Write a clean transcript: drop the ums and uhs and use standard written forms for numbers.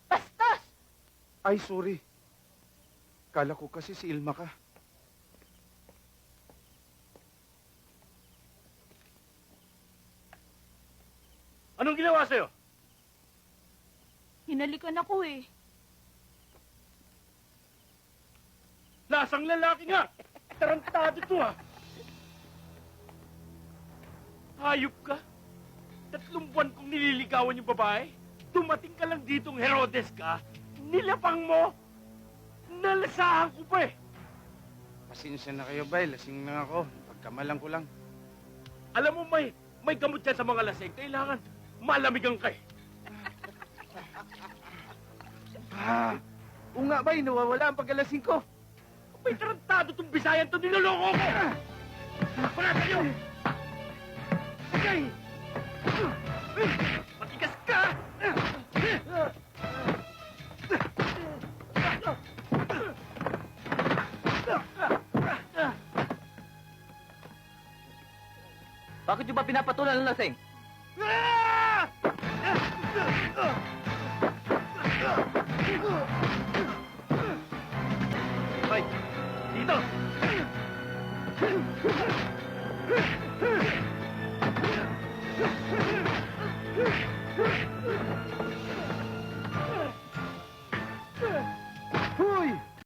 Bastos! Ay, sorry. Kala ko kasi si Ilma ka. Anong ginawa sa'yo? Hinalikan ako eh. Lasang lalaki nga! Tarantado to, ha! Hayop ka? 3 buwan kong nililigawan yung babae? Dumating ka lang ditong Herodes ka? Nilapang mo? Nalasahan ko pa eh! Pasensya na kayo, bay. Lasing lang ako. Pagkamalang ko lang. Alam mo, may gamot yan sa mga lasing. Kailangan malamigan ka eh. Oo nga, bay. Nawawala ang pagkalasing ko. May tarantado tong Bisayan to, niloloko ko! Wala kayo! Okay! Matigas ka! Bakit nyo ba pinapatulan ng lasing? Ah!